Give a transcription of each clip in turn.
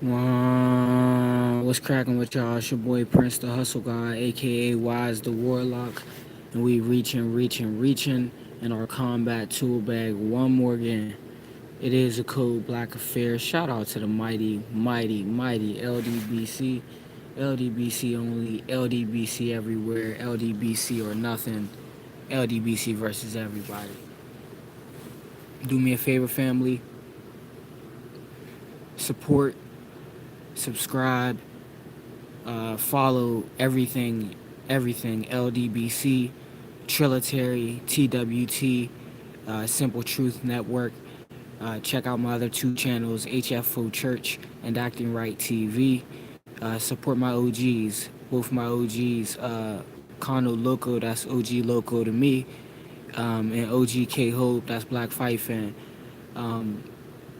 What's cracking with y'all? It's your boy Prince the Hustle God, aka Wise the Warlock, and we reaching in our combat tool bag one more again. It is a code Black Affair. Shout out to the mighty LDBC. LDBC only, LDBC everywhere, LDBC or nothing, LDBC versus everybody. Do me a favor, family. Support, subscribe, follow everything LDBC, Trilitary, TWT, Simple Truth Network. Check out my other two channels, HFO Church and Acting Right TV. Support my OGs, both my OGs, Kano Loco, that's OG Loco to me, and OG K Hope, that's Black Fight Fan. Um,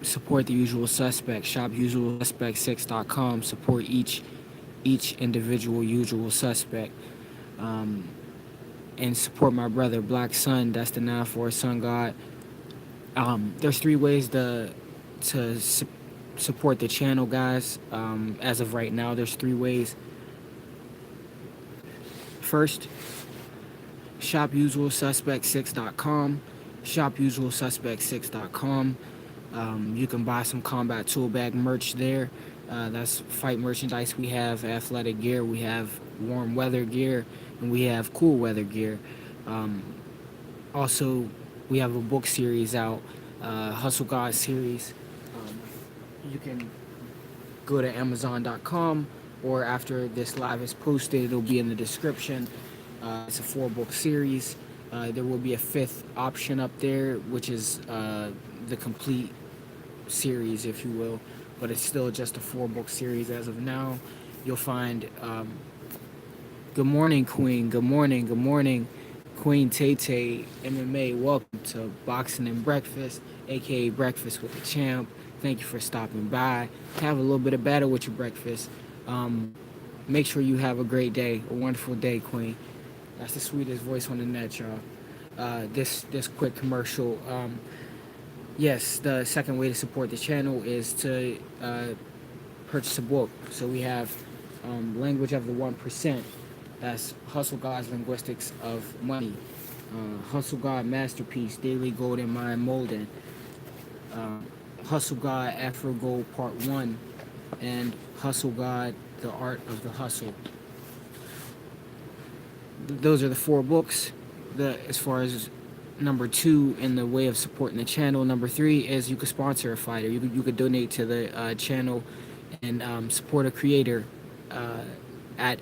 Support the usual suspects. Shop usualsuspect6.com. Support each individual usual suspect, um, and support my brother Black Sun. That's the 9-4 Sun God. There's three ways to support the channel, guys. As of right now, there's three ways. First, shop usualsuspect6.com. Shop usualsuspect6.com. You can buy some combat tool bag merch there. That's fight merchandise. We have athletic gear, we have warm weather gear, and we have cool weather gear. Um, Also, we have a book series out, Hustle God series. Um, you can go to Amazon.com, or after this live is posted, it'll be in the description. It's a 4-book series. There will be a fifth option up there, which is the complete series, if you will, but it's still just a 4-book series as of now. You'll find good morning, Queen. Good morning, Queen Tay Tay MMA. Welcome to Boxing and Breakfast, aka Breakfast with the Champ. Thank you for stopping by. Have a little bit of battle with your breakfast. Make sure you have a great day, a wonderful day, Queen. That's the sweetest voice on the net, y'all. This quick commercial. Yes, the second way to support the channel is to purchase a book. So we have Language of the 1%. That's Hustle God's Linguistics of Money. Hustle God Masterpiece, Daily Golden Mind Molding. Hustle God Afro Gold Part 1. And Hustle God, The Art of the Hustle. Those are the 4 books. As far as number 2 in the way of supporting the channel. Number 3 is you could sponsor a fighter. You could donate to the channel and support a creator at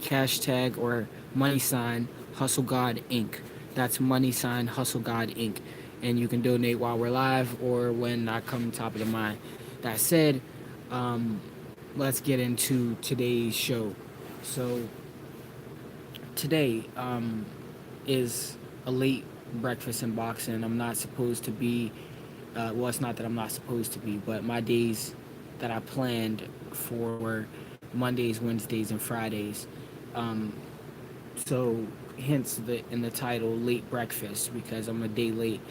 Cashtag or money sign Hustle God Inc. That's money sign Hustle God Inc. And you can donate while we're live or when I come top of the mind. That said, let's get into today's show. So today is a late breakfast in boxing. I'm not supposed to be, well, it's not that I'm not supposed to be, but my days that I planned for Mondays, Wednesdays, and Fridays. Um, so hence in the title, late breakfast, because I'm a day late.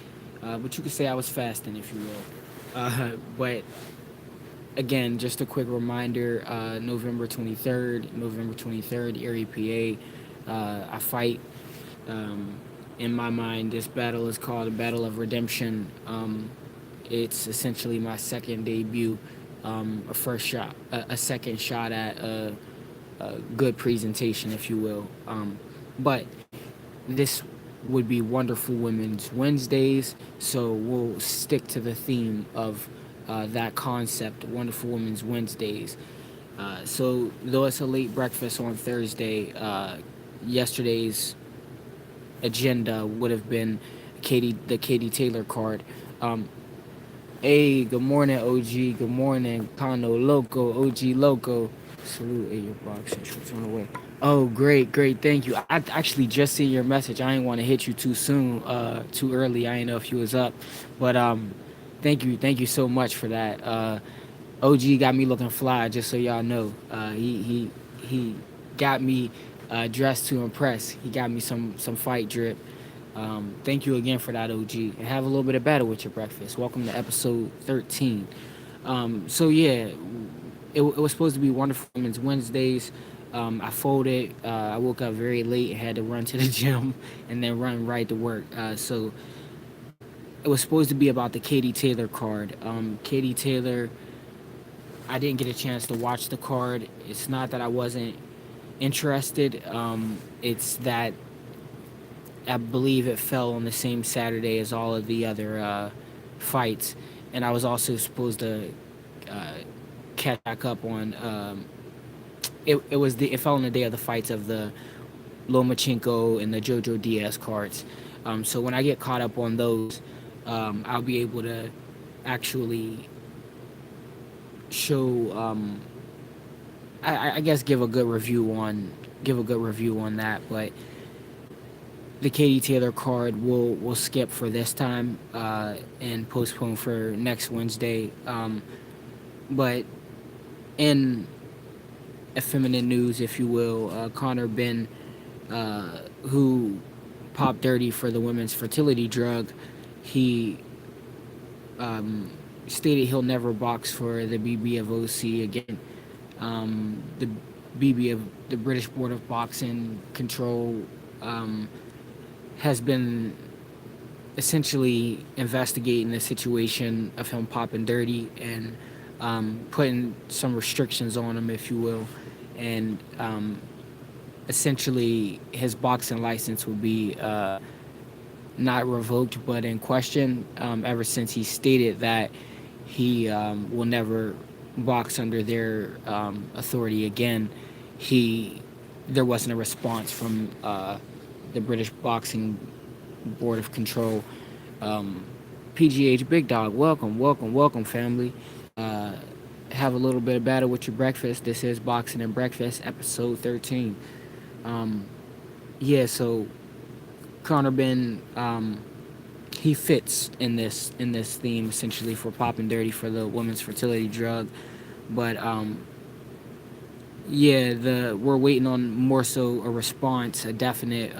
But you could say I was fasting, if you will. But again, just a quick reminder, November 23rd, Erie, PA. I fight. In my mind, this battle is called a Battle of Redemption. It's essentially my second debut, a second shot at a good presentation, if you will. But this would be Wonderful Women's Wednesdays, so we'll stick to the theme of that concept, Wonderful Women's Wednesdays. So though it's a late breakfast on Thursday, yesterday's agenda would have been the Katie Taylor card. Hey, good morning, OG. Good morning, Kano Loco, OG Loco. Salute, hey, your boxing shorts on the way. Oh, great. Thank you. I actually just seen your message. I didn't want to hit you too soon, too early. I didn't know if you was up, but thank you so much for that. OG got me looking fly, just so y'all know. He got me dressed to impress. He got me some fight drip. Thank you again for that, OG. And have a little bit of battle with your breakfast. Welcome to episode 13. So yeah, it was supposed to be Wonderful Women's Wednesdays. I folded. I woke up very late and had to run to the gym and then run right to work. So it was supposed to be about the Katie Taylor card. Katie Taylor, I didn't get a chance to watch the card. It's not that I wasn't interested. It's that I believe it fell on the same Saturday as all of the other fights, and I was also supposed to uh, catch back up on. It fell on the day of the fights of the Lomachenko and the Jojo Diaz cards. So when I get caught up on those, I'll be able to actually show. I guess give a good review on that, but the Katie Taylor card will skip for this time and postpone for next Wednesday. But in effeminate news, if you will, Connor Ben, who popped dirty for the women's fertility drug, he stated he'll never box for the BBFOC again. The BB of the British Board of Boxing Control has been essentially investigating the situation of him popping dirty and putting some restrictions on him, if you will, and essentially his boxing license will be not revoked but in question ever since he stated that he will never box under their authority again. There wasn't a response from the British Boxing Board of Control. PGH Big Dog, welcome, family. Have a little bit of battle with your breakfast. This is Boxing and Breakfast, episode 13. Yeah, so Conor Ben, he fits in this theme essentially for popping dirty for the women's fertility drug, but yeah, we're waiting on more so a response, a definite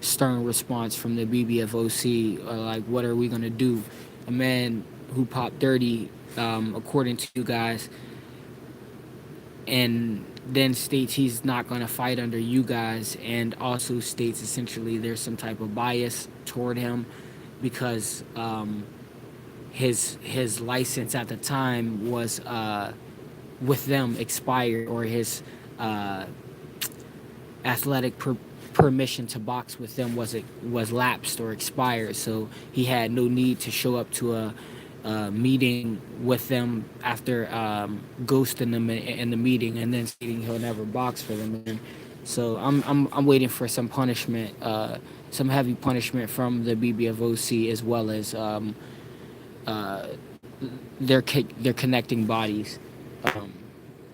stern response from the BBFOC. Like, what are we gonna do? A man who popped dirty, according to you guys, and then states he's not going to fight under you guys, and also states essentially there's some type of bias toward him because his license at the time was with them expired, or his athletic permission to box with them was lapsed or expired, so he had no need to show up to a meeting with them after ghosting them in the meeting and then stating he'll never box for them again. So I'm waiting for some punishment, some heavy punishment from the BBFOC, as well as their connecting bodies.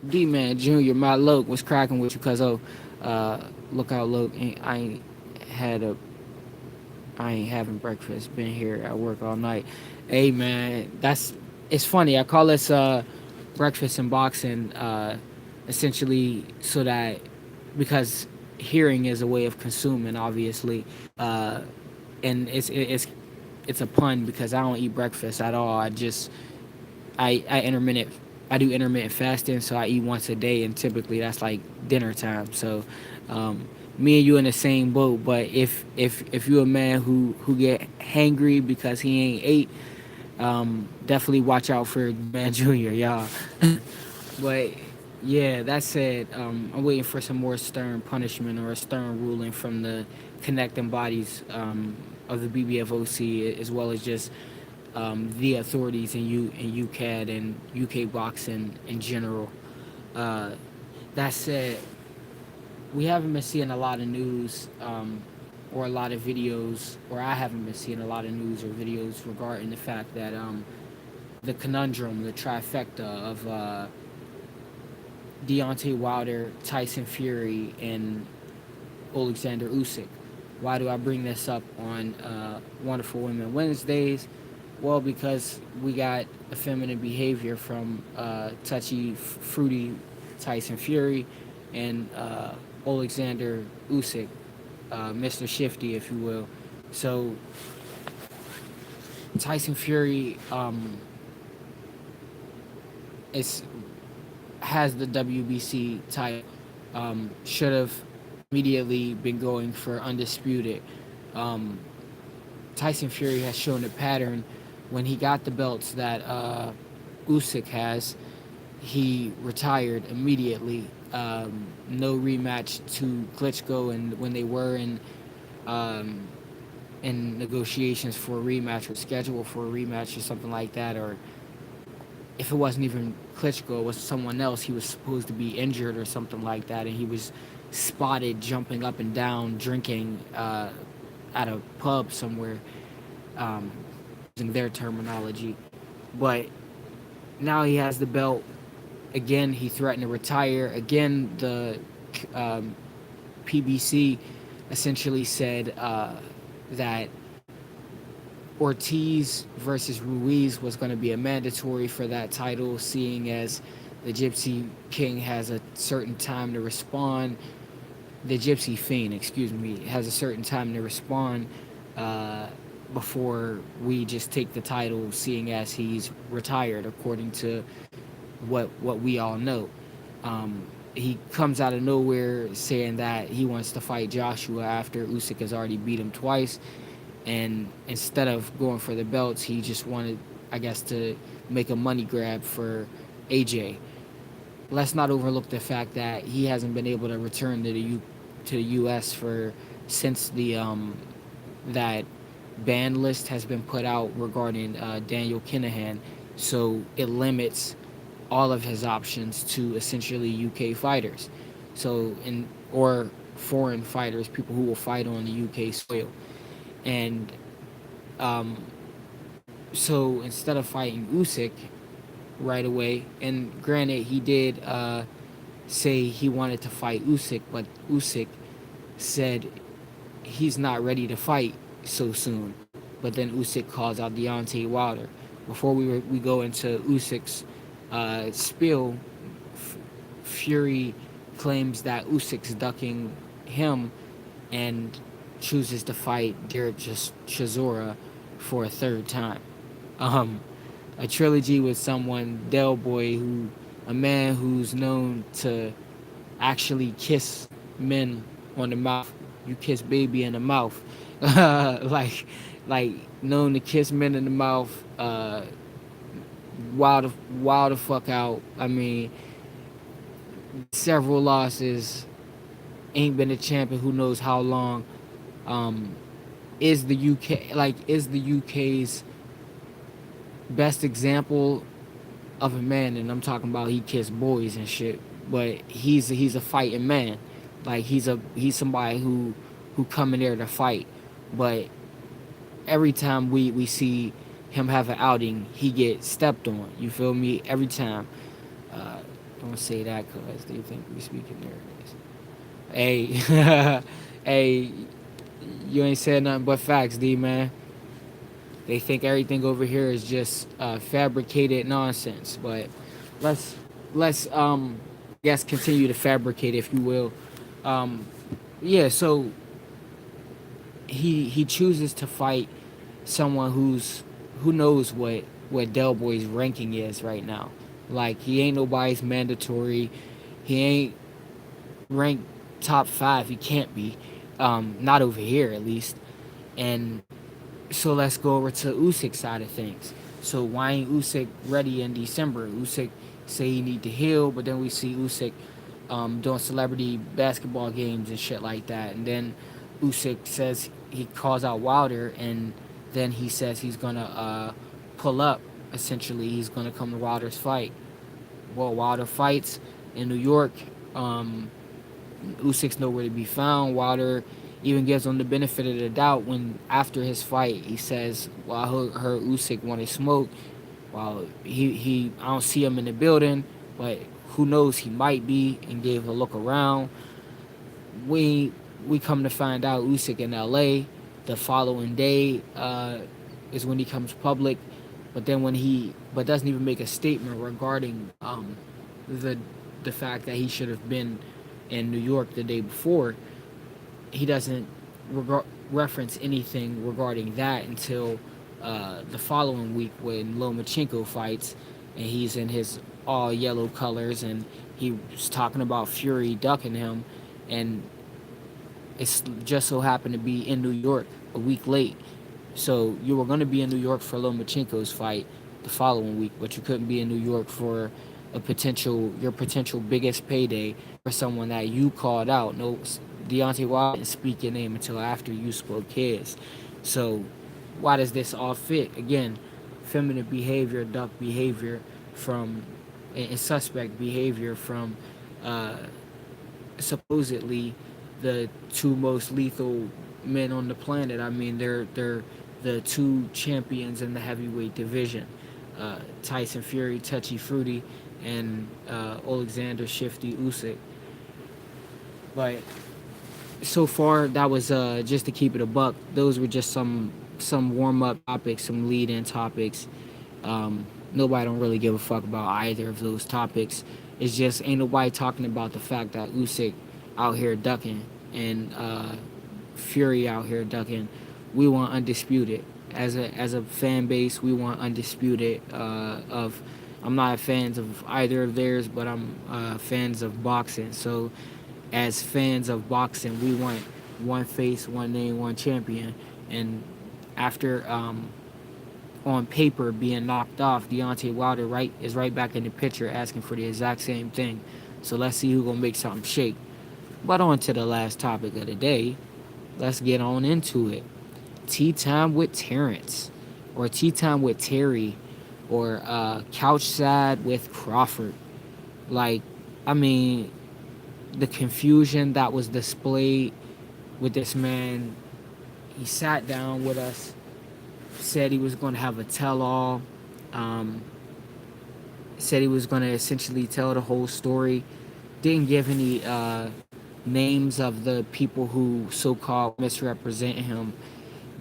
D-Man Jr., my Loke, was cracking with you, cuz look out, Loke. I ain't having breakfast. Been here at work all night. Hey man, it's funny. I call this breakfast and boxing essentially so that, because hearing is a way of consuming, obviously, and it's a pun because I don't eat breakfast at all. I do intermittent fasting, so I eat once a day, and typically that's like dinner time. So me and you in the same boat. But if you're a man who get hangry because he ain't ate, definitely watch out for Man Junior, y'all. But yeah, that said, I'm waiting for some more stern punishment or a stern ruling from the connecting bodies of the BBFOC, as well as just the authorities in UCAD and UK boxing in general. That said, we haven't been seeing a lot of news or a lot of videos, or I haven't been seeing a lot of news or videos regarding the fact that the conundrum, the trifecta of Deontay Wilder, Tyson Fury, and Alexander Usyk. Why do I bring this up on Wonderful Women Wednesdays? Well, because we got effeminate behavior from touchy, fruity Tyson Fury and Alexander Usyk, Mr. Shifty, if you will. So Tyson Fury, it's has the WBC title. Should have immediately been going for undisputed. Um, Tyson Fury has shown a pattern when he got the belts that Usyk has. He retired immediately. No rematch to Klitschko, and when they were um, in negotiations for a rematch or scheduled for a rematch or something like that, or if it wasn't even Klitschko, it was someone else. He was supposed to be injured or something like that, and he was spotted jumping up and down, drinking at a pub somewhere, um, using their terminology. But now he has the belt. Again, he threatened to retire. Again, the um, PBC essentially said that Ortiz versus Ruiz was going to be a mandatory for that title, seeing as the Gypsy King has a certain time to respond. The Gypsy Fiend, excuse me, has a certain time to respond uh, before we just take the title, seeing as he's retired, according to what we all know. He comes out of nowhere saying that he wants to fight Joshua after Usyk has already beat him twice, and instead of going for the belts, he just wanted, I guess, to make a money grab for AJ. Let's not overlook the fact that he hasn't been able to return to the U.S. for since the that ban list has been put out regarding Daniel Kinahan, so it limits all of his options to essentially UK fighters, so in or foreign fighters, people who will fight on the UK soil, and um, so instead of fighting Usyk right away, and granted he did say he wanted to fight Usyk, but Usyk said he's not ready to fight so soon. But then Usyk calls out Deontay Wilder. Before we go into Usyk's spiel, Fury claims that Usyk's ducking him and chooses to fight Derek Chisora for a third time. Um, a trilogy with someone, Del Boy, a man who's known to actually kiss men on the mouth. You kiss baby in the mouth, like like known to kiss men in the mouth. Wild the fuck out. I mean, several losses. Ain't been a champion who knows how long. Um, is the UK's best example of a man, and I'm talking about he kissed boys and shit. But he's a fighting man. Like he's somebody who come in there to fight. But every time we see him have an outing, he gets stepped on. You feel me? Every time. Uh, don't say that because they think we speaking there. Hey, hey, you ain't said nothing but facts, D man. They think everything over here is just fabricated nonsense. But let's I guess continue to fabricate, if you will. Um, yeah. So he chooses to fight someone who knows what Del Boy's ranking is right now. Like he ain't nobody's mandatory. He ain't ranked top 5. He can't be. Not over here at least. And so let's go over to Usyk's side of things. So why ain't Usyk ready in December? Usyk say he need to heal, but then we see Usyk doing celebrity basketball games and shit like that. And then Usyk says he calls out Wilder, and then he says he's gonna pull up. Essentially, he's gonna come to Wilder's fight. Well, Wilder fights in New York. Usyk's nowhere to be found. Wilder even gives him the benefit of the doubt when after his fight he says, "Well, I heard Usyk wanted smoke. Well, he I don't see him in the building, but who knows? He might be." And gave a look around. We we come to find out Usyk in L.A. The following day is when he comes public, but then but doesn't even make a statement regarding the the fact that he should have been in New York the day before. He doesn't reference anything regarding that until the following week when Lomachenko fights, and he's in his all yellow colors, and he was talking about Fury ducking him, and it's just so happened to be in New York a week late. So you were going to be in New York for Lomachenko's fight the following week, but you couldn't be in New York for your potential biggest payday for someone that you called out. No, Deontay Wilder didn't speak your name until after you spoke his. So why does this all fit? Again, feminine behavior, duck behavior from and suspect behavior from uh, supposedly the two most lethal men on the planet. I mean, they're the two champions in the heavyweight division. Tyson Fury, Touchy Fruity, and Alexander Shifty Usyk. But so far, that was just to keep it a buck. Those were just some warm up topics, some lead in topics. Nobody don't really give a fuck about either of those topics. It's just ain't nobody talking about the fact that Usyk out here ducking and Fury out here ducking. We want undisputed as a fan base. We want undisputed. Of I'm not fans of either of theirs, but I'm fans of boxing. So as fans of boxing, we want one face, one name, one champion. And after on paper being knocked off, Deontay Wilder is right back in the picture asking for the exact same thing. So let's see who's gonna make something shake. But on to the last topic of the day. Let's get on into it. Tea time with Terrence, or tea time with Terry, or couch side with Crawford. Like, I mean, the confusion that was displayed with this man. He sat down with us, said he was going to have a tell-all, um, said he was going to essentially tell the whole story. Didn't give any names of the people who so-called misrepresent him.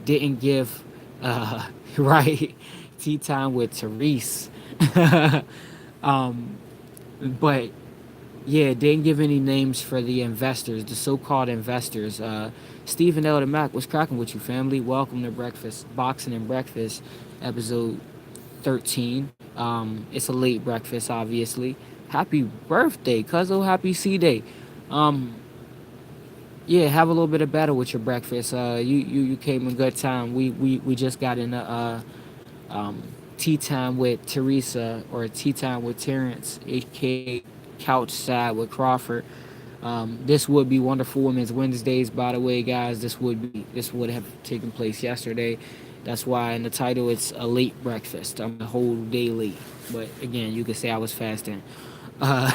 Didn't give right tea time with Therese. um, but yeah, didn't give any names for the investors, the so-called investors. Stephen L. Mac, what's cracking with you, family? Welcome to Breakfast, Boxing and Breakfast, episode 13. It's a late breakfast, obviously. Happy birthday, cuzzo. Happy C-Day. Um, yeah, have a little bit of battle with your breakfast. You came in good time. We just got in a um, tea time with Teresa, or tea time with Terrence, aka couch side with Crawford. This would be Wonderful Women's Wednesdays, by the way, guys. This would have taken place yesterday. That's why in the title it's a late breakfast. I'm a whole day late. But again, you could say I was fasting.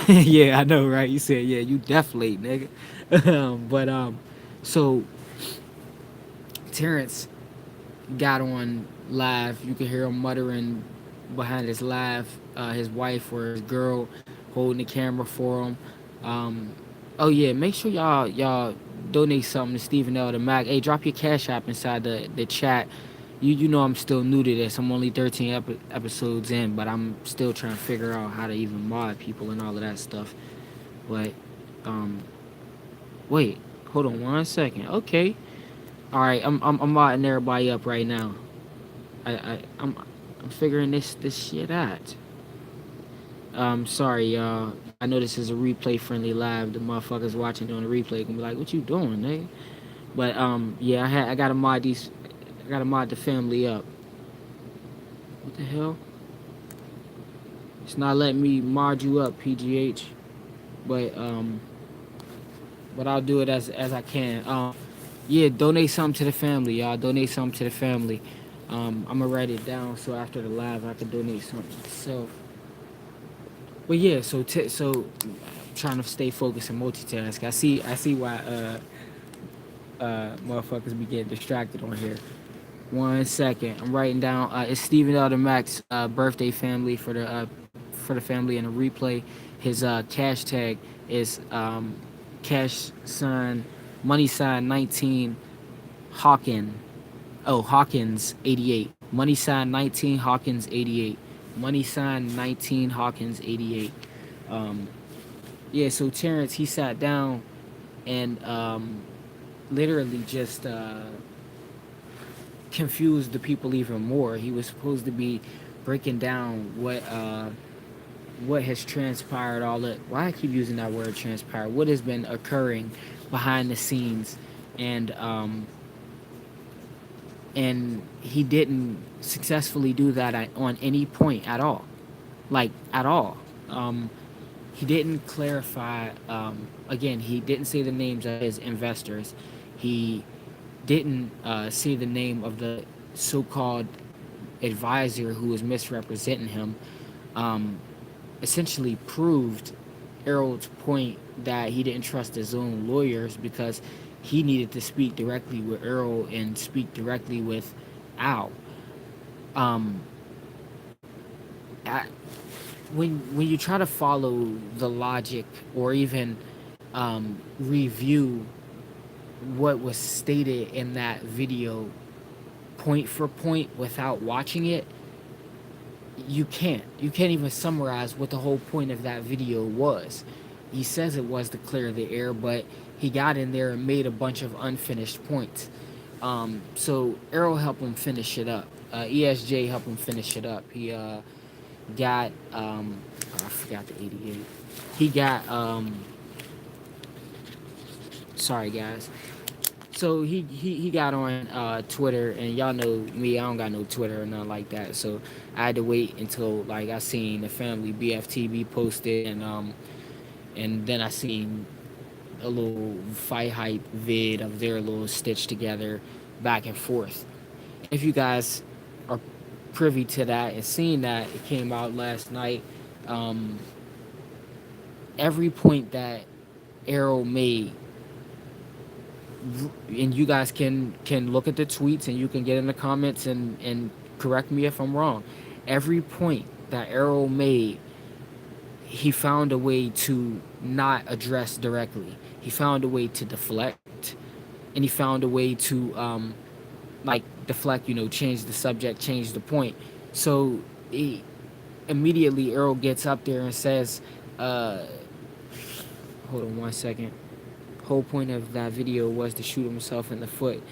Yeah, I know, right? You said, yeah, you def late, nigga. So Terrence got on live. You could hear him muttering behind his laugh. His wife or his girl holding the camera for him. Um, oh yeah, make sure y'all donate something to Stephen L. the Mac. Hey, drop your cash app inside the chat. You know I'm still new to this. I'm only 13 episodes in, but I'm still trying to figure out how to even mod people and all of that stuff. But um, wait, hold on 1 second. Okay, all right, I'm modding everybody up right now. I'm figuring this shit out. Sorry, y'all. I know this is a replay friendly live. The motherfuckers watching on the replay gonna be like, "What you doing, nigga?" But yeah, I gotta mod these. I gotta mod the family up. What the hell? It's not letting me mod you up, PGH. But I'll do it as I can. Yeah, donate something to the family, y'all. Donate something to the family. I'm gonna write it down so after the live I can donate something myself. But yeah, so I'm trying to stay focused and multitask. I see why motherfuckers be getting distracted on here. 1 second, I'm writing down. It's Stephen Elder Mac's birthday family for the family in a replay. His cash tag is cash sign money sign 19 Hawkin. Oh, Hawkins 88. Money sign 19 Hawkins 88. Money sign 19 Hawkins 88. Um, yeah, so Terrence, he sat down and literally just confused the people even more. He was supposed to be breaking down what has transpired, all that. Why I keep using that word transpired? What has been occurring behind the scenes, and he didn't successfully do that on any point at all, like at all. Um, he didn't clarify. Again, he didn't say the names of his investors. He didn't say the name of the so-called advisor who was misrepresenting him. Um, Essentially proved Errol's point that he didn't trust his own lawyers because he needed to speak directly with Errol and speak directly with Al. Um, I, when you try to follow the logic or even review what was stated in that video point for point without watching it, you can't even summarize what the whole point of that video was. He says it was to clear the air, but he got in there and made a bunch of unfinished points. So Errol helped him finish it up. ESJ helped him finish it up. He got I forgot the 88. He got sorry guys. So he got on Twitter, and y'all know me, I don't got no Twitter or nothing like that. So I had to wait until like I seen the family BFTB posted, and then I seen a little fight hype vid of their little stitched together back and forth. If you guys are privy to that and seeing that, it came out last night. Um, every point that Arrow made, and you guys can look at the tweets and you can get in the comments and correct me if I'm wrong. Every point that Arrow made, he found a way to not address directly. He found a way to deflect, and he found a way to like deflect, change the subject, change the point. So immediately Earl gets up there and says, uh, hold on one second. Whole point of that video was to shoot himself in the foot,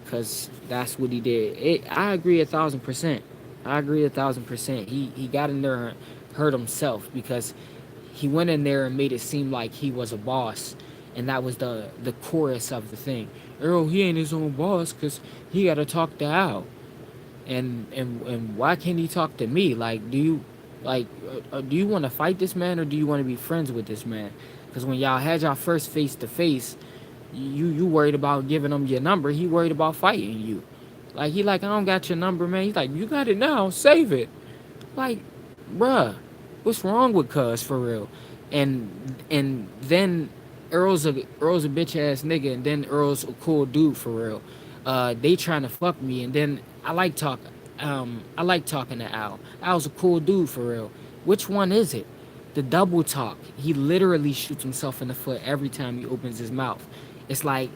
because that's what he did. I agree 1,000%. I agree 1,000%. He got in there and hurt himself because he went in there and made it seem like he was a boss, and that was the chorus of the thing. Earl, he ain't his own boss because he got to talk to Al, and why can't he talk to me? Like, do you want to fight this man, or do you want to be friends with this man? Because when y'all had y'all first face to face, you worried about giving him your number. He worried about fighting you. Like, he like, I don't got your number, man. He's like, you got it now, save it. Like, bruh, what's wrong with cuz for real? And then Earl's a bitch ass nigga, and then Earl's a cool dude for real. They trying to fuck me, and then I like talking to Al. Al's a cool dude for real. Which one is it? The double talk. He literally shoots himself in the foot every time he opens his mouth. It's like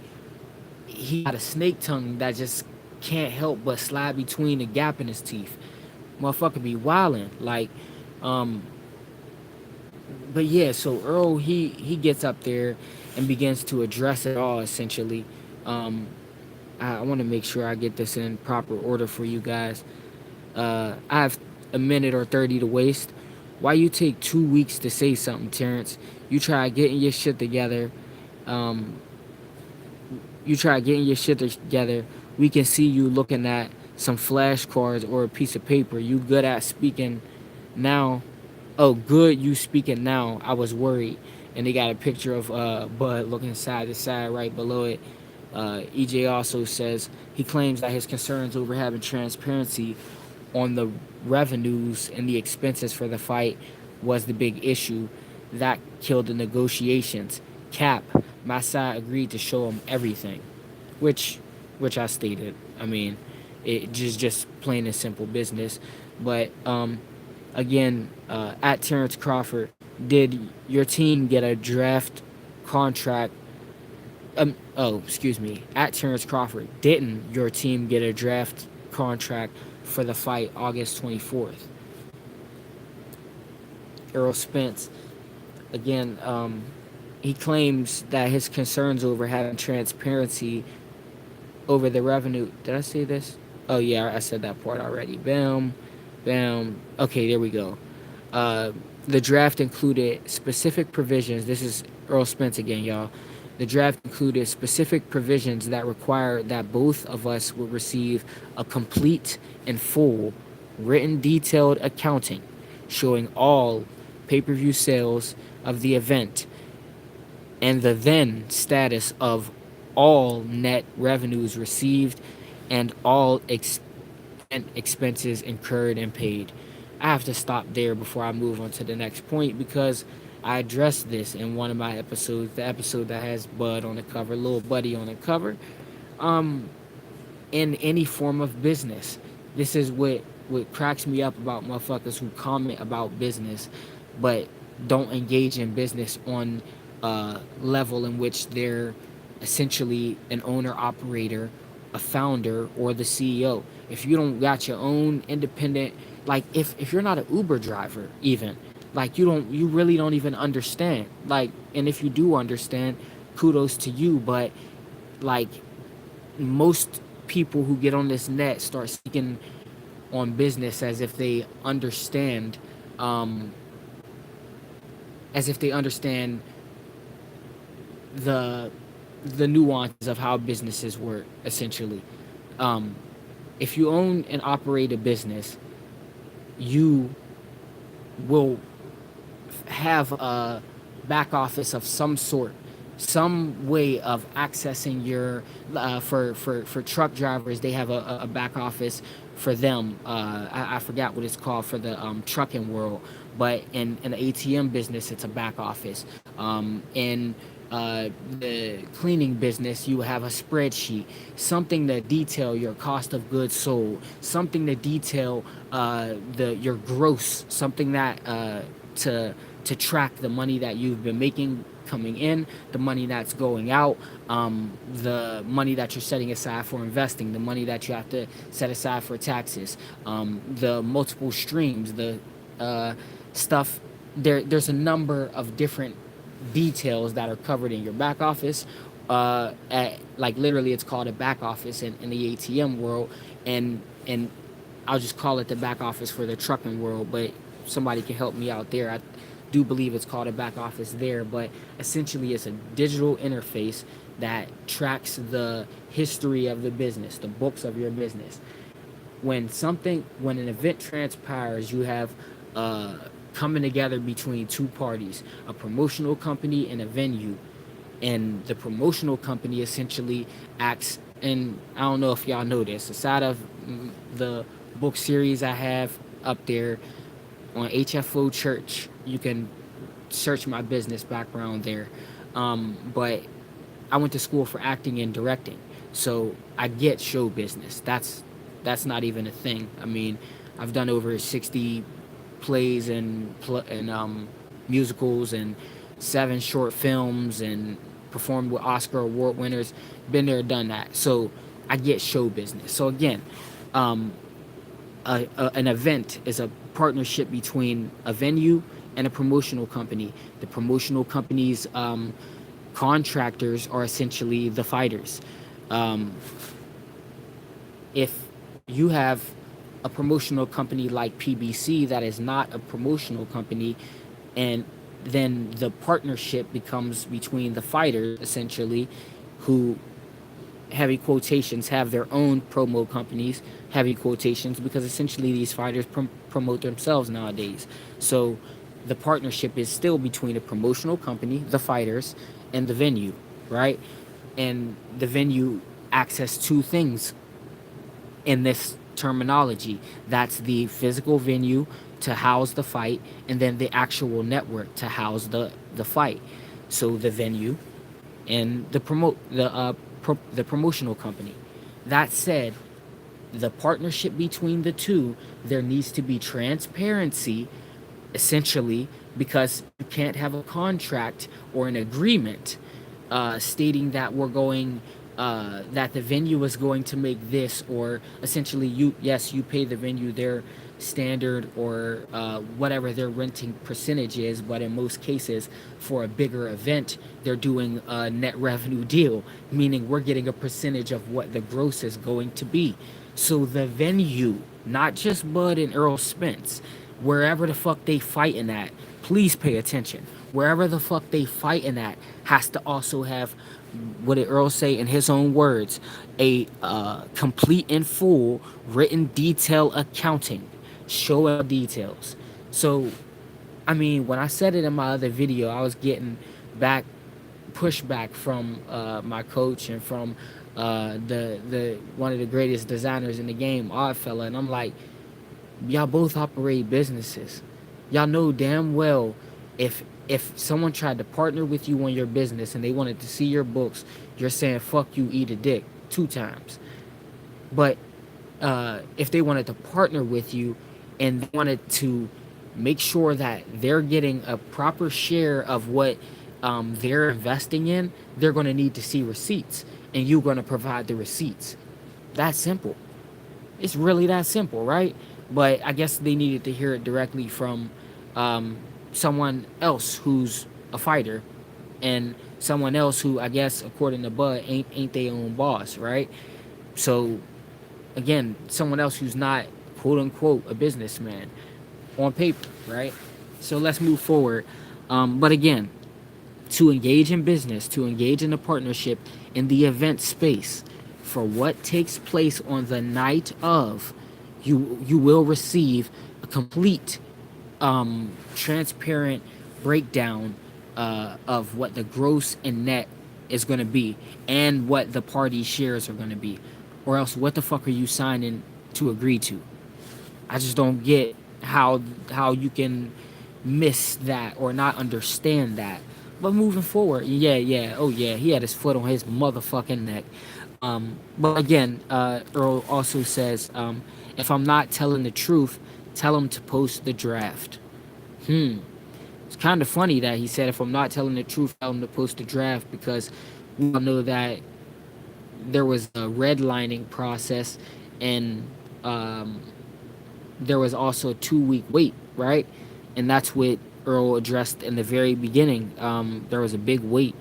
he got a snake tongue that just can't help but slide between the gap in his teeth. Motherfucker be wildin'. Like, but yeah, so Earl, he gets up there and begins to address it all essentially. I want to make sure I get this in proper order for you guys. I have a minute or 30 to waste. Why you take 2 weeks to say something, Terrence? You try getting your shit together. Um, you try getting your shit together. We can see you looking at some flashcards or a piece of paper. You good at speaking now? Oh, good, you speaking now. I was worried. And they got a picture of Bud looking side to side right below it. EJ also says he claims that his concerns over having transparency on the revenues and the expenses for the fight was the big issue that killed the negotiations. Cap, my side agreed to show him everything, which I stated. I mean, it just plain and simple business. But again, at Terrence Crawford, did your team get a draft contract? Excuse me. At Terrence Crawford, didn't your team get a draft contract for the fight August 24th? Errol Spence, again, he claims that his concerns over having transparency over the revenue. Did I say this? Oh, yeah, I said that part already. Bam, bam. Okay, there we go. The draft included specific provisions. This is Earl Spence again, y'all. The draft included specific provisions that required that both of us would receive a complete and full written detailed accounting showing all pay-per-view sales of the event and the then status of all net revenues received and all expenses incurred and paid. I have to stop there before I move on to the next point because I addressed this in one of my episodes, the episode that has Bud on the cover, little Buddy on the cover. Um, in any form of business, this is what cracks me up about motherfuckers who comment about business, but don't engage in business on a level in which they're essentially an owner operator, a founder, or the CEO. If you don't got your own independent, like if you're not an Uber driver even, like you really don't even understand. Like, and if you do understand, kudos to you, but like most people who get on this net start speaking on business um as if they understand the the nuances of how businesses work essentially. um if you own and operate a business, you will have a back office of some sort, some way of accessing your for truck drivers. They have a back office for them. I forgot what it's called for the trucking world, but in the ATM business, it's a back office. In the cleaning business, you have a spreadsheet, something to detail your cost of goods sold, something to detail the your gross, something that to track the money that you've been making coming in, the money that's going out, the money that you're setting aside for investing, the money that you have to set aside for taxes, the multiple streams, the stuff. There's a number of different details that are covered in your back office. Like literally, it's called a back office in the ATM world, and I'll just call it the back office for the trucking world. But somebody can help me out there. I do believe it's called a back office there, but essentially it's a digital interface that tracks the history of the business, the books of your business. When an event transpires, you have coming together between two parties, a promotional company and a venue. And the promotional company essentially acts, and I don't know if y'all know this, aside of the book series I have up there on HFO Church, you can search my business background there. But I went to school for acting and directing, so I get show business. That's not even a thing. I mean, I've done over 60 plays and musicals and 7 short films and performed with Oscar award winners. Been there, done that. So I get show business. So again, um, an event is a partnership between a venue and a promotional company. The promotional company's contractors are essentially the fighters. Um, if you have a promotional company like PBC that is not a promotional company, and then the partnership becomes between the fighters essentially, who, heavy quotations, have their own promo companies, heavy quotations, because essentially these fighters promote themselves nowadays. So the partnership is still between a promotional company, the fighters, and the venue, right? And the venue access two things in this terminology. That's the physical venue to house the fight, and then the actual network to house the fight. So the venue and the promotional company. That said, the partnership between the two, there needs to be transparency, essentially, because you can't have a contract or an agreement stating that we're going that the venue is going to make this, or essentially you pay the venue their standard or whatever their renting percentage is, but in most cases for a bigger event they're doing a net revenue deal, meaning we're getting a percentage of what the gross is going to be. So the venue, not just Bud and Earl Spence, Wherever the fuck they fighting at, please pay attention. Wherever the fuck they fighting at has to also have, what did Earl say in his own words, a complete and full written detail accounting. Show all details. So, I mean, when I said it in my other video, I was getting back pushback from my coach and from the one of the greatest designers in the game, Oddfella, and I'm like, y'all both operate businesses. Y'all know damn well if someone tried to partner with you on your business and they wanted to see your books, you're saying fuck you, eat a dick 2 times. But if they wanted to partner with you and wanted to make sure that they're getting a proper share of what they're investing in, they're going to need to see receipts, and you're going to provide the receipts. That's simple. It's really that simple, right? But I guess they needed to hear it directly from um, someone else who's a fighter, and someone else who, I guess, according to Bud, ain't their own boss, right? So again, someone else who's not quote unquote a businessman on paper, right? So let's move forward. But again, to engage in business, to engage in a partnership in the event space for what takes place on the night of, you will receive a complete, transparent breakdown of what the gross and net is going to be and what the party shares are going to be, or else what the fuck are you signing to agree to? I just don't get how you can miss that or not understand that. But moving forward, yeah, oh yeah, he had his foot on his motherfucking neck. But again, Earl also says, if I'm not telling the truth, tell him to post the draft. It's kind of funny that he said, if I'm not telling the truth, tell him to post the draft, because we all know that there was a redlining process, and there was also a 2 week wait, right? And that's what Earl addressed in the very beginning. There was a big wait,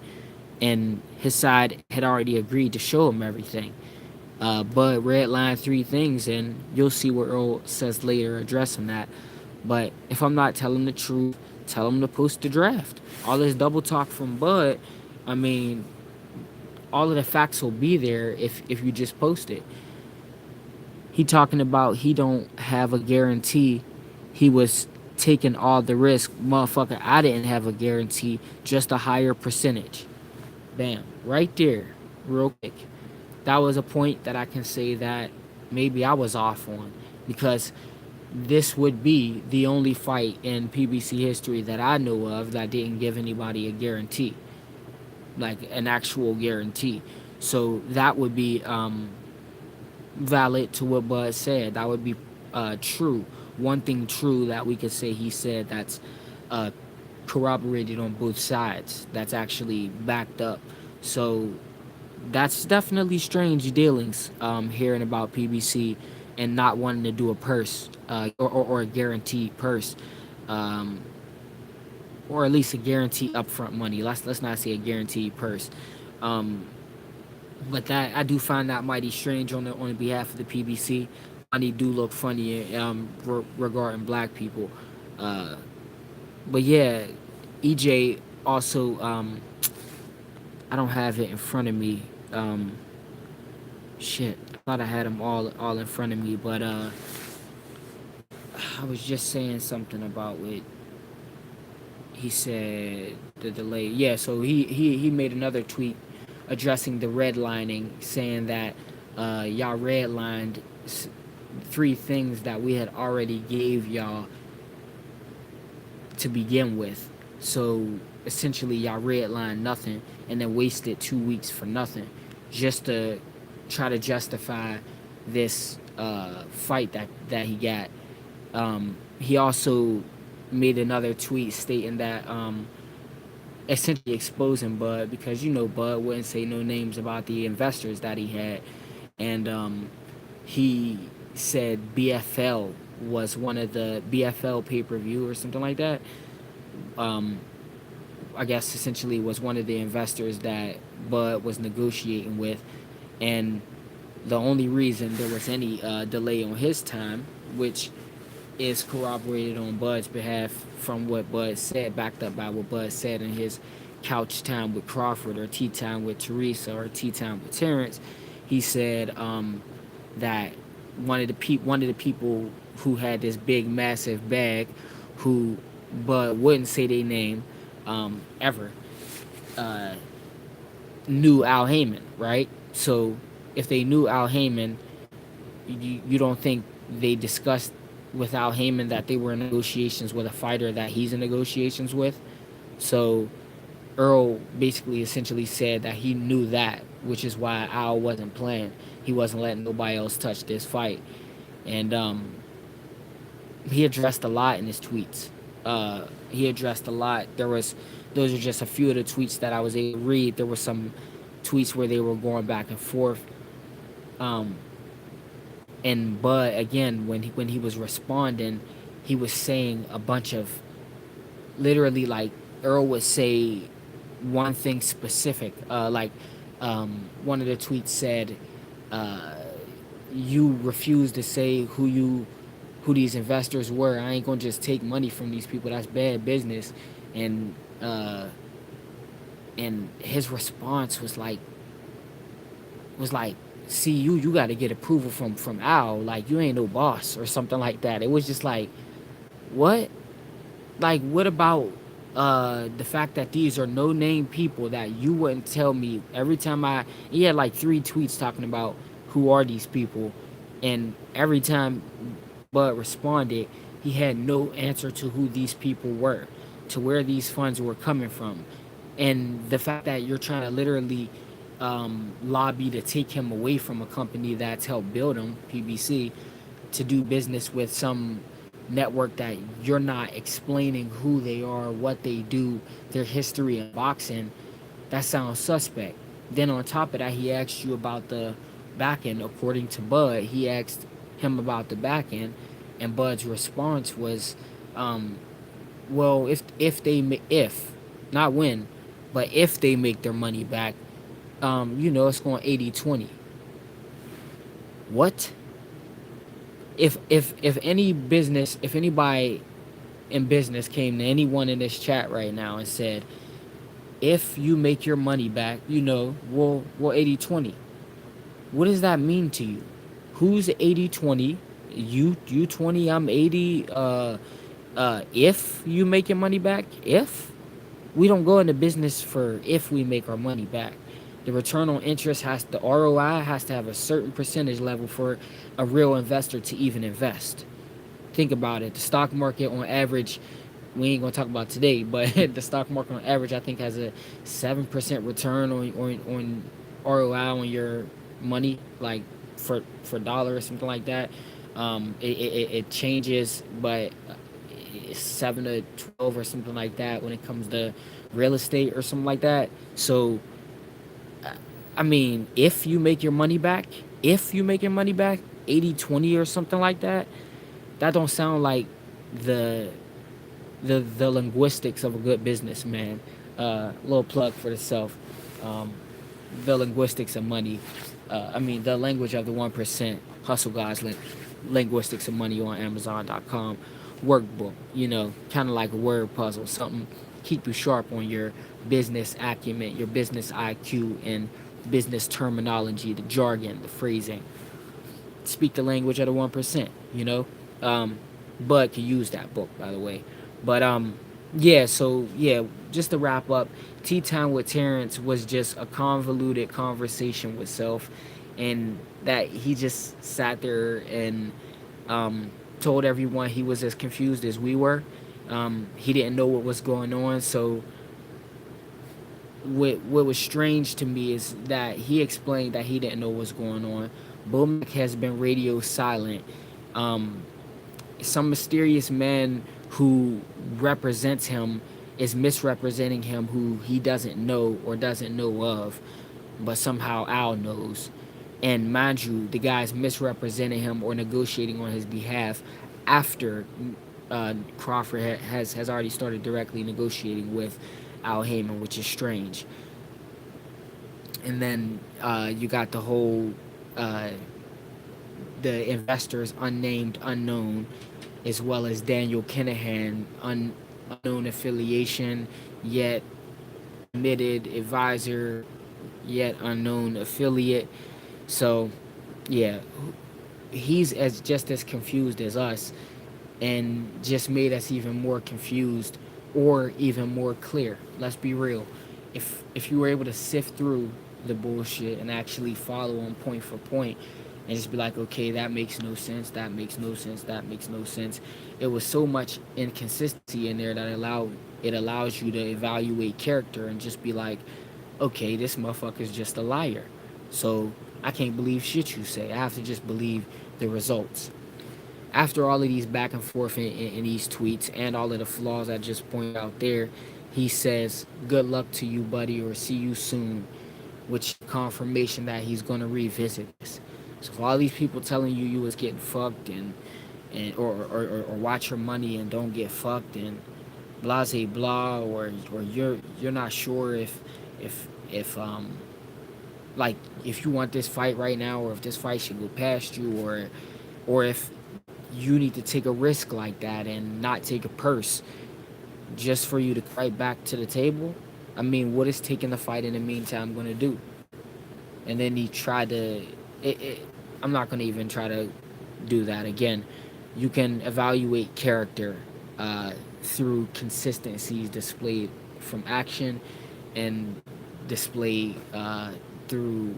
and his side had already agreed to show him everything. But redline 3 things, and you'll see what Earl says later addressing that. But if I'm not telling the truth, tell him to post the draft. All this double talk from Bud, I mean, all of the facts will be there if you just post it. He talking about he don't have a guarantee. He was taking all the risk. Motherfucker, I didn't have a guarantee, just a higher percentage. Bam. Right there. Real quick. That was a point that I can say that maybe I was off on, because this would be the only fight in PBC history that I know of that didn't give anybody a guarantee, like an actual guarantee. So that would be valid to what Bud said. That would be true. One thing true that we could say he said that's uh, corroborated on both sides. That's actually backed up. So that's definitely strange dealings. Hearing about PBC and not wanting to do a purse, or a guaranteed purse, um, or at least a guaranteed upfront money. Let's not say a guaranteed purse. Um, but that, I do find that mighty strange on the behalf of the PBC. Money do look funny regarding black people. Uh, but yeah, EJ also, I don't have it in front of me. Shit, I thought I had them all in front of me, but I was just saying something about it. He said the delay. Yeah, so he made another tweet addressing the redlining, saying that y'all redlined 3 things that we had already gave y'all to begin with. So essentially, y'all redlined nothing and then wasted 2 weeks for nothing, just to try to justify this fight that he got. He also made another tweet stating that, essentially exposing Bud, because Bud wouldn't say no names about the investors that he had, and he said BFL was one of the BFL pay-per-view or something like that. I guess essentially was one of the investors that Bud was negotiating with, and the only reason there was any delay on his time, which is corroborated on Bud's behalf from what Bud said, backed up by what Bud said in his couch time with Crawford, or tea time with Teresa, or tea time with Terrence. He said that one of the people who had this big massive bag, who Bud wouldn't say their name ever, uh, knew Al Heyman, right? So if they knew Al Heyman, you don't think they discussed with Al Heyman that they were in negotiations with a fighter that he's in negotiations with? So Earl basically essentially said that he knew that, which is why Al wasn't playing. He wasn't letting nobody else touch this fight. And he addressed a lot in his tweets. He addressed a lot. Those are just a few of the tweets that I was able to read. There were some tweets where they were going back and forth. Um, and Bud, again, when he was responding, he was saying a bunch of, literally, like, Earl would say one thing specific. One of the tweets said, uh, "You refuse to say who these investors were. I ain't gonna just take money from these people. That's bad business." And uh, and his response was like, "See, you got to get approval from Al. Like, you ain't no boss," or something like that. It was just like, what? Like, what about the fact that these are no name people that you wouldn't tell me every time he had like 3 tweets talking about who are these people, and every time Bud responded, he had no answer to who these people were, to where these funds were coming from. And the fact that you're trying to literally lobby to take him away from a company that's helped build him, PBC, to do business with some network that you're not explaining who they are, what they do, their history in boxing, that sounds suspect. Then on top of that, he asked you about the back end. According to Bud, he asked him about the back end, and Bud's response was, "Well, if not when, but if they make their money back, it's going 80-20." What? If anybody in business came to anyone in this chat right now and said, "If you make your money back, we'll 80-20," what does that mean to you? Who's 80-20? You 20, I'm 80. If you make your money back, if we don't go into business for if we make our money back. The return on interest the ROI has to have a certain percentage level for a real investor to even invest. Think about it. The stock market on average, we ain't gonna talk about today, but the stock market on average, I think, has a 7% return on ROI on your money, like for dollar or something like that. It changes, but it's 7 to 12 or something like that when it comes to real estate or something like that. So, I mean, if you make your money back 80-20 or something like that, that don't sound like the the linguistics of a good businessman. Little plug for the self. Um, the linguistics of money. The language of the 1%. Hustle Guys Linguistics of Money on Amazon.com workbook. Kind of like a word puzzle. Something keep you sharp on your business acumen, your business IQ, and business terminology, the jargon, the phrasing. Speak the language of the 1%. Bud can use that book, by the way. But yeah. So yeah, just to wrap up, Tea Time with Terrence was just a convoluted conversation with self, and that he just sat there and told everyone he was as confused as we were. He didn't know what was going on. So what was strange to me is that he explained that he didn't know what's going on. Bomac has been radio silent. Some mysterious man who represents him is misrepresenting him, who he doesn't know or doesn't know of, but somehow Al knows. And mind you, the guy's misrepresenting him or negotiating on his behalf after Crawford has already started directly negotiating with Al Heyman, which is strange. And then you got the whole the investors unnamed, unknown, as well as Daniel Kinahan, unknown affiliation, yet admitted advisor, yet unknown affiliate. So, yeah, he's as just as confused as us, and just made us even more confused or even more clear. Let's be real. If you were able to sift through the bullshit and actually follow on point for point and just be like, okay, that makes no sense, that makes no sense, that makes no sense. It was so much inconsistency in there that it allows you to evaluate character and just be like, okay, this motherfucker's just a liar. So I can't believe shit you say. I have to just believe the results. After all of these back and forth in these tweets and all of the flaws I just pointed out there, he says, "Good luck to you, buddy," or "See you soon," which confirmation that he's gonna revisit this. So for all these people telling you was getting fucked or watch your money and don't get fucked and blah blah blah, or you're not sure if like if you want this fight right now, or if this fight should go past you, or if you need to take a risk like that and not take a purse just for you to fight back to the table. I mean, what is taking the fight in the meantime going to do? And then he tried to. I'm not going to even try to do that again. You can evaluate character through consistencies displayed from action and displayed through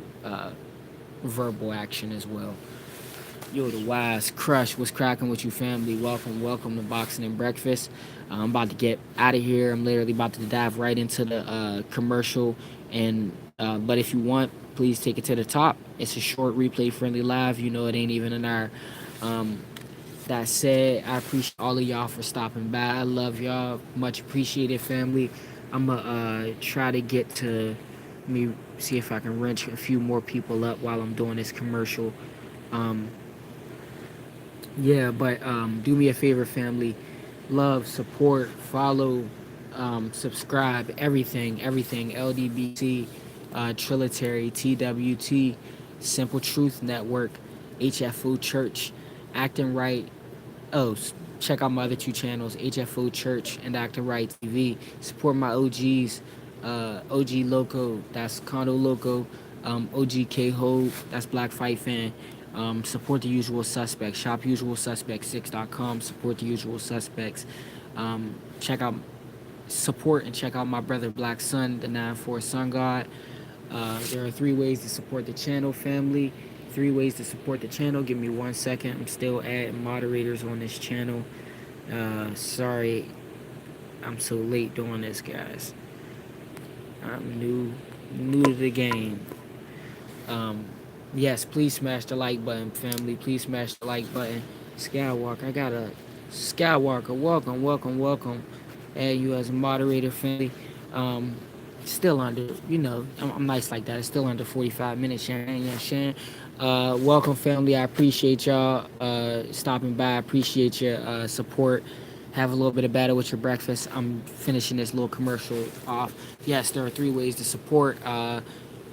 verbal action as well. Yo, the Wise Crush, what's cracking with you, family? Welcome to Boxing and Breakfast. I'm about to get out of here. I'm literally about to dive right into the commercial. And but if you want, please take it to the top. It's a short, replay-friendly live. You know, it ain't even an hour. Um, that said, I appreciate all of y'all for stopping by. I love y'all, much appreciated, family. I'm gonna try to get to me. See if I can wrench a few more people up while I'm doing this commercial. Um, Yeah, but do me a favor, family. Love, support, follow, subscribe, everything. LDBC, Trilitary, TWT, Simple Truth Network, HFO Church, Acting Right. Oh, check out my other two channels, HFO Church and Acting Right TV. Support my OGs, OG Loco, that's Condo Loco, OG Ho, that's Black Fight Fan. Support the usual suspects. ShopUsualSuspects6.com. Support the usual suspects. Check out, support and check out my brother Black Sun, the 9-4 Sun God. There are 3 ways to support the channel, family. 3 ways to support the channel. Give me 1 second. I'm still adding moderators on this channel. Sorry, I'm so late doing this, guys. I'm new to the game. Um, yes, please smash the like button, family. Please smash the like button. Skywalker, I got a Skywalker. Welcome. Add you as a moderator, family. Um, Still under, I'm nice like that. It's still under 45 minutes, Sharon. Yeah, Sharon. Welcome, family. I appreciate y'all stopping by. I appreciate your support. Have a little bit of battle with your breakfast. I'm finishing this little commercial off. Yes, there are 3 ways to support.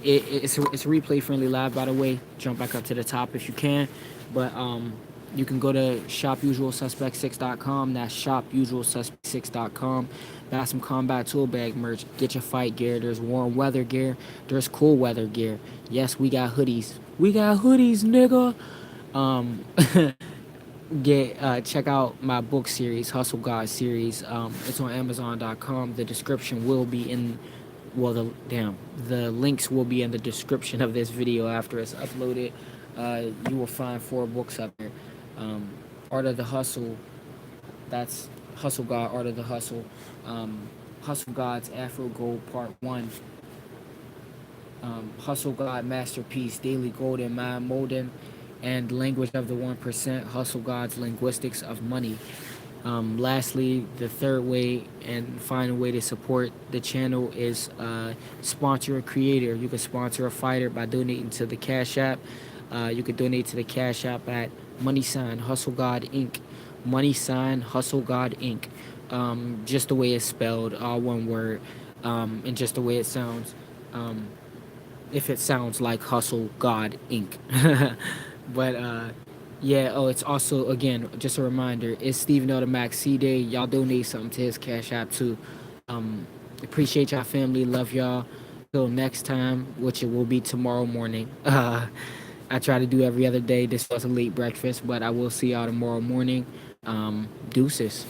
It's a replay friendly live, by the way. Jump back up to the top if you can. But you can go to shopusualsuspect6.com. That's shopusualsuspect6.com. Buy some combat tool bag merch. Get your fight gear. There's warm weather gear. There's cool weather gear. Yes, we got hoodies. We got hoodies, nigga. Um, check out my book series, Hustle God series. It's on Amazon.com. The description will be in. Well, the links will be in the description of this video after it's uploaded. You will find 4 books up there. Art of the Hustle. That's Hustle God, Art of the Hustle. Hustle God's Afro Gold Part 1. Hustle God Masterpiece, Daily Golden Mind Molding, and Language of the 1%, Hustle God's Linguistics of Money. Lastly, the third way and final way to support the channel is sponsor a creator. You can sponsor a fighter by donating to the Cash App. You can donate to the Cash App at Hustle God Inc. Hustle God Inc. Just the way it's spelled, all one word, and just the way it sounds. If it sounds like Hustle God Inc. But Yeah. Oh, it's also, again, just a reminder. It's Stephen L. the Max C Day. Y'all donate something to his Cash App too. Um, appreciate y'all, family. Love y'all. Till next time, which it will be tomorrow morning. I try to do every other day. This was a late breakfast, but I will see y'all tomorrow morning. Deuces.